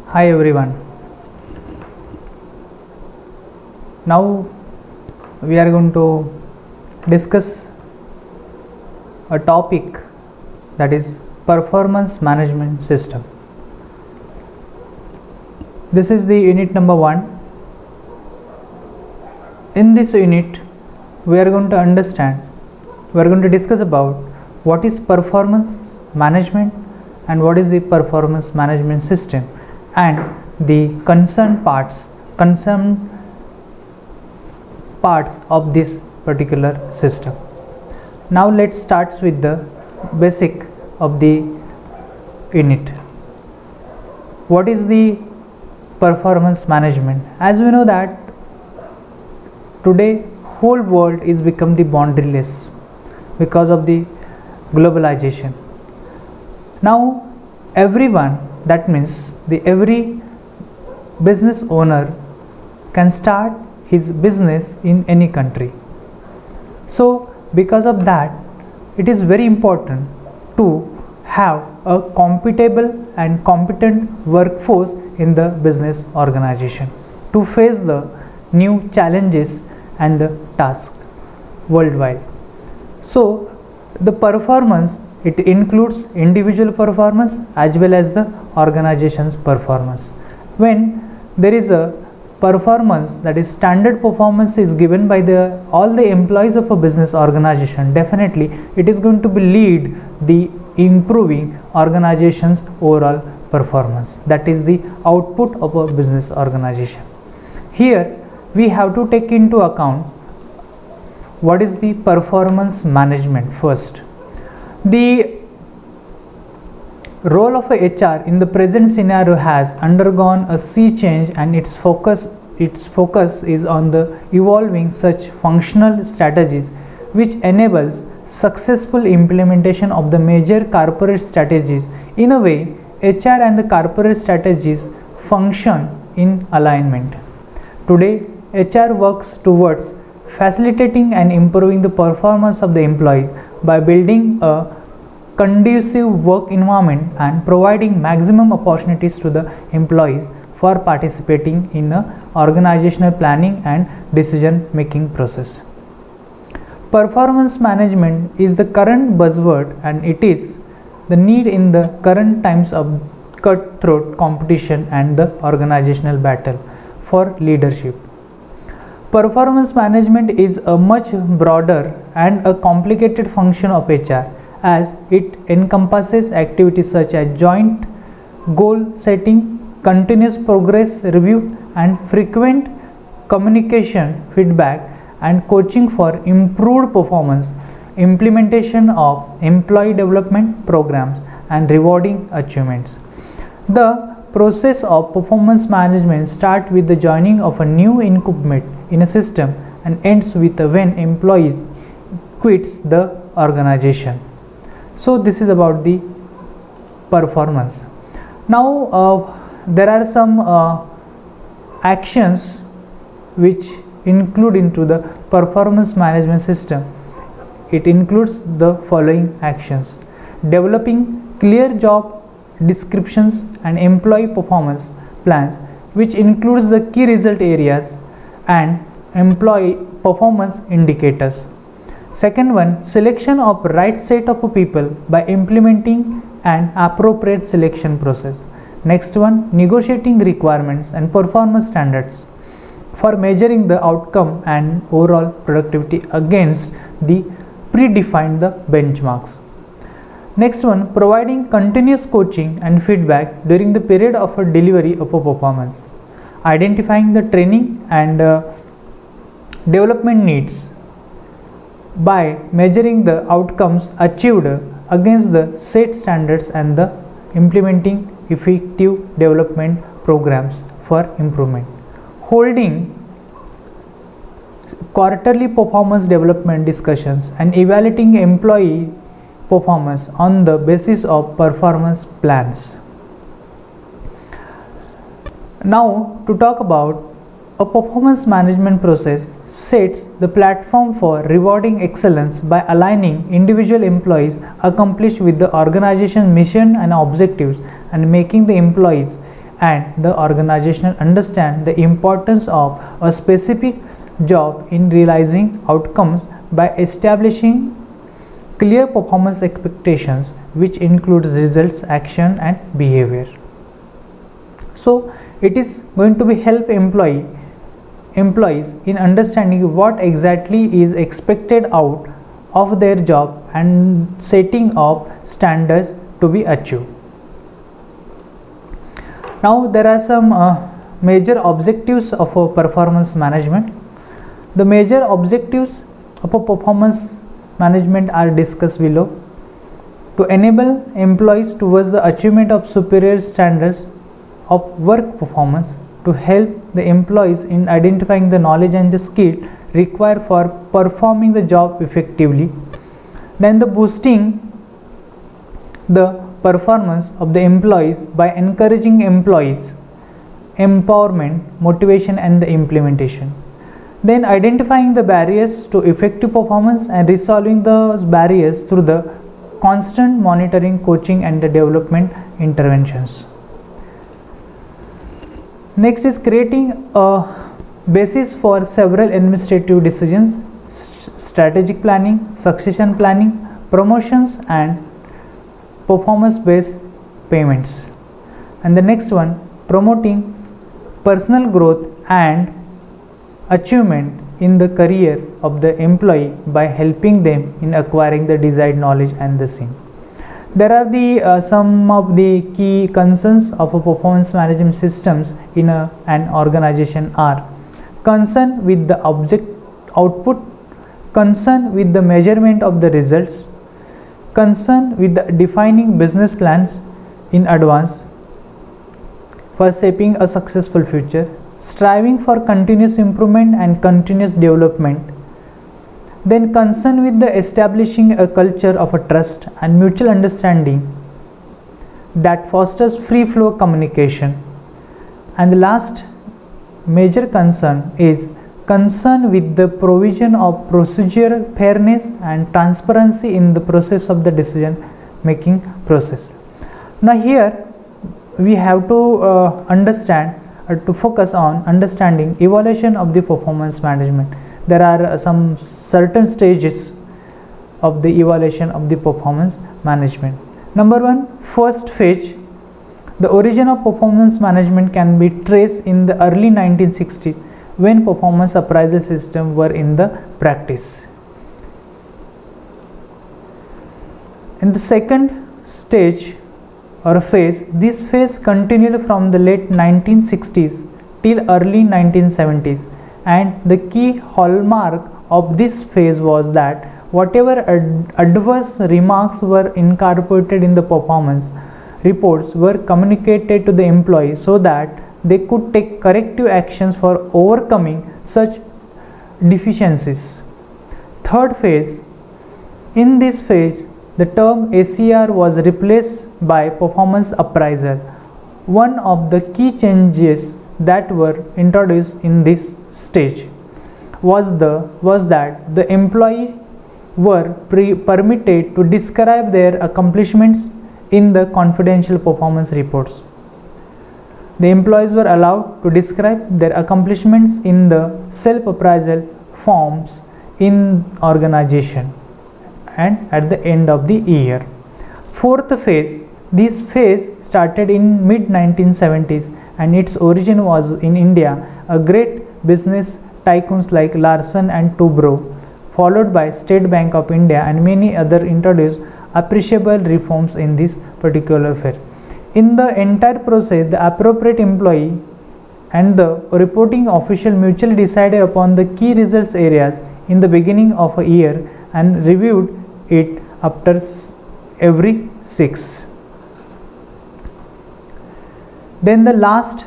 Hi everyone. Now we are going to discuss a topic that is performance management system. This is the unit number 1. In this unit we are going to discuss about what is performance management and what is the performance management system and the concerned parts of this particular system. Now let's start with the basic of the unit. What is the performance management? As we know that today whole world is become the boundaryless because of the globalization. Now everyone, that means every business owner can start his business in any country. So because of that, it is very important to have a compatible and competent workforce in the business organization to face the new challenges and the tasks worldwide. So the performance, it includes individual performance as well as the organization's performance. When there is a performance, that is standard performance, is given by all the employees of a business organization, definitely it is going to be lead the improving organization's overall performance. That is the output of a business organization. Here we have to take into account what is the performance management. First, the role of a HR in the present scenario has undergone a sea change, and its focus is on the evolving such functional strategies which enables successful implementation of the major corporate strategies. In a way, HR and the corporate strategies function in alignment. Today, HR works towards facilitating and improving the performance of the employees by building a conducive work environment and providing maximum opportunities to the employees for participating in a organizational planning and decision making process. Performance management is the current buzzword, and it is the need in the current times of cutthroat competition and the organizational battle for leadership. Performance management is a much broader and a complicated function of HR, as it encompasses activities such as joint goal setting, continuous progress review, and frequent communication, feedback, and coaching for improved performance, implementation of employee development programs, and rewarding achievements. The process of performance management starts with the joining of a new incumbent in a system and ends with when employees quits the organization. So this is about the performance. Now there are some actions which include into the performance management system. It includes the following actions: developing clear job descriptions and employee performance plans, which includes the key result areas and employee performance indicators. Second one, selection of right set of people by implementing an appropriate selection process. Next one, negotiating requirements and performance standards for measuring the outcome and overall productivity against the predefined benchmarks. Next one, providing continuous coaching and feedback during the period of a delivery of a performance. Identifying the training and development needs by measuring the outcomes achieved against the set standards and the implementing effective development programs for improvement. Holding quarterly performance development discussions and evaluating employee performance on the basis of performance plans. Now to talk about a performance management process sets the platform for rewarding excellence by aligning individual employees' accomplishments with the organization's mission and objectives, and making the employees and the organization understand the importance of a specific job in realizing outcomes by establishing clear performance expectations which includes results, action and behavior. So it is going to be help employees in understanding what exactly is expected out of their job and setting of standards to be achieved. Now there are some major objectives of a performance management. The major objectives of a performance management are discussed below. To enable employees towards the achievement of superior standards of work performance, to help the employees in identifying the knowledge and the skill required for performing the job effectively, then the boosting the performance of the employees by encouraging employees empowerment, motivation and the implementation, then identifying the barriers to effective performance and resolving those barriers through the constant monitoring, coaching and the development interventions. Next is creating a basis for several administrative decisions, strategic planning, succession planning, promotions and performance based payments. And the next one, promoting personal growth and achievement in the career of the employee by helping them in acquiring the desired knowledge and the same. There are the some of the key concerns of a performance management systems in an organization are concern with the object output, concern with the measurement of the results, concern with the defining business plans in advance for shaping a successful future, striving for continuous improvement and continuous development, then concern with the establishing a culture of a trust and mutual understanding that fosters free flow communication, and the last major concern is concern with the provision of procedural fairness and transparency in the process of the decision making process. Now here we have to understand to focus on understanding evaluation of the performance management. There are some certain stages of the evaluation of the performance management. Number one, first phase. The origin of performance management can be traced in the early 1960s when performance appraisal systems were in the practice. In the second stage or phase, this phase continued from the late 1960s till early 1970s, and the key hallmark of this phase was that whatever adverse remarks were incorporated in the performance reports were communicated to the employees so that they could take corrective actions for overcoming such deficiencies. Third phase. In this phase, the term ACR was replaced by performance appraisal. One of the key changes that were introduced in this stage was that the employees were permitted to describe their accomplishments in the confidential performance reports. The employees were allowed to describe their accomplishments in the self-appraisal forms in organization and at the end of the year. Fourth phase. This phase started in mid 1970s and its origin was in India. A great business tycoons like Larsen and Toubro, followed by State Bank of India and many other introduced appreciable reforms in this particular phase. In the entire process, the appropriate employee and the reporting official mutually decided upon the key results areas in the beginning of a year and reviewed it after every 6. Then the last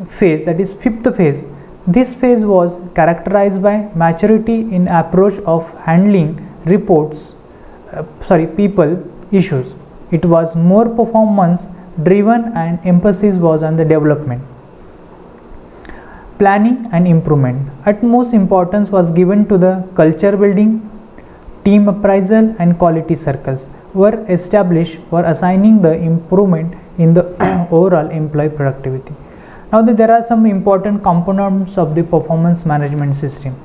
phase, that is fifth phase. This phase was characterized by maturity in approach of handling people issues. It was more performance driven and emphasis was on the development, planning and improvement. Utmost importance was given to the culture building, team appraisal and quality circles were established for assigning the improvement in the overall employee productivity. Now there are some important components of the performance management system.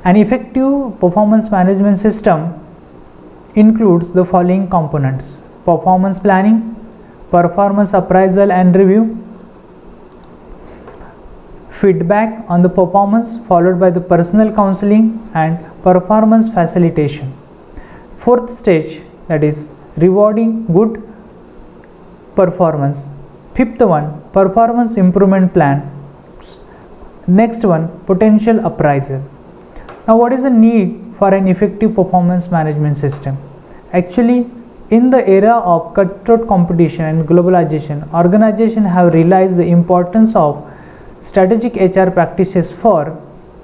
An effective performance management system includes the following components: performance planning, performance appraisal and review, feedback on the performance followed by the personal counseling, and performance facilitation. Fourth stage, that is rewarding good performance. Fifth one, performance improvement plan. Next one, potential appraisal. Now what is the need for an effective performance management system? Actually, in the era of cutthroat competition and globalization, organizations have realized the importance of strategic HR practices for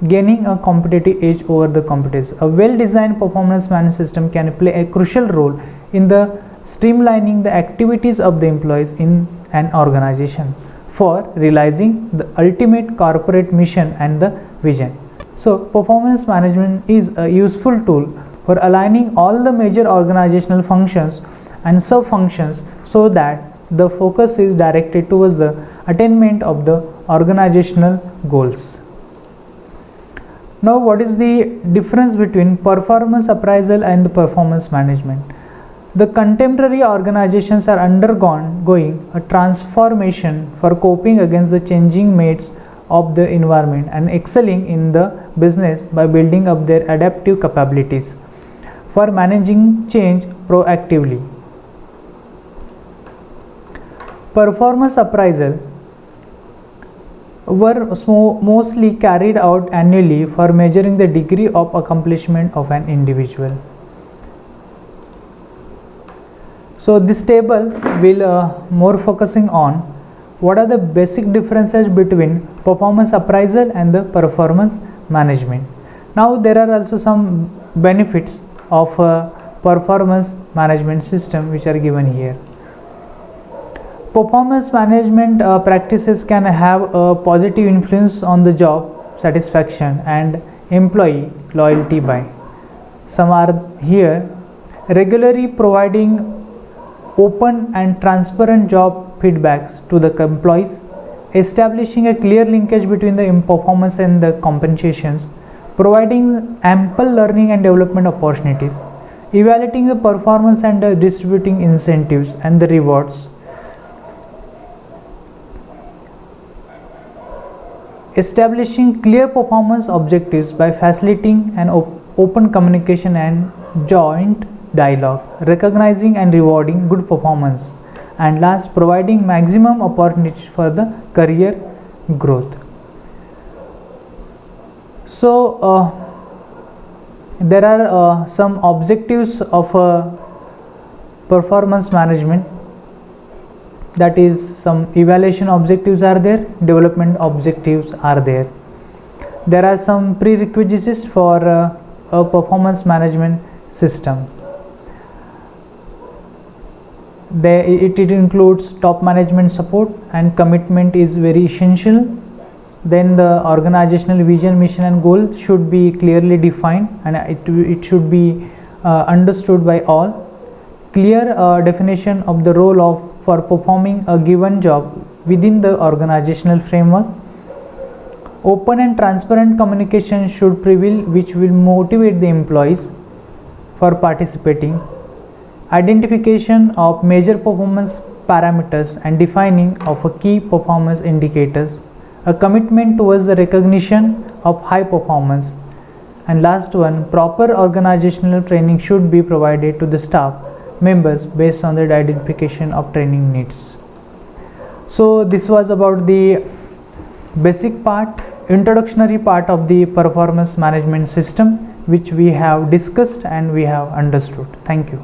gaining a competitive edge over the competitors. A well-designed performance management system can play a crucial role in the streamlining the activities of the employees in an organization for realizing the ultimate corporate mission and the vision. So, performance management is a useful tool for aligning all the major organizational functions and sub-functions so that the focus is directed towards the attainment of the organizational goals. Now, what is the difference between performance appraisal and performance management? The contemporary organizations are undergoing a transformation for coping against the changing needs of the environment and excelling in the business by building up their adaptive capabilities for managing change proactively. Performance appraisal were mostly carried out annually for measuring the degree of accomplishment of an individual. So this table will more focusing on what are the basic differences between performance appraisal and the performance management. Now there are also some benefits of a performance management system which are given here. Performance management practices can have a positive influence on the job satisfaction and employee loyalty by. Some are here: regularly providing open and transparent job feedbacks to the employees, establishing a clear linkage between the performance and the compensations, providing ample learning and development opportunities, evaluating the performance and distributing incentives and the rewards, establishing clear performance objectives by facilitating an open communication and joint dialogue, recognizing and rewarding good performance, and last, providing maximum opportunities for the career growth. So there are some objectives of performance management, that is some evaluation objectives are there, development objectives are there. There are some prerequisites for a performance management system. It includes top management support and commitment is very essential. Then the organizational vision, mission and goal should be clearly defined and it should be understood by all. Clear definition of the role for performing a given job within the organizational framework. Open and transparent communication should prevail, which will motivate the employees for participating. Identification of major performance parameters and defining of a key performance indicators. A commitment towards the recognition of high performance. And last one, proper organizational training should be provided to the staff members based on the identification of training needs. So this was about the basic part, introductory part of the performance management system which we have discussed and we have understood. Thank you.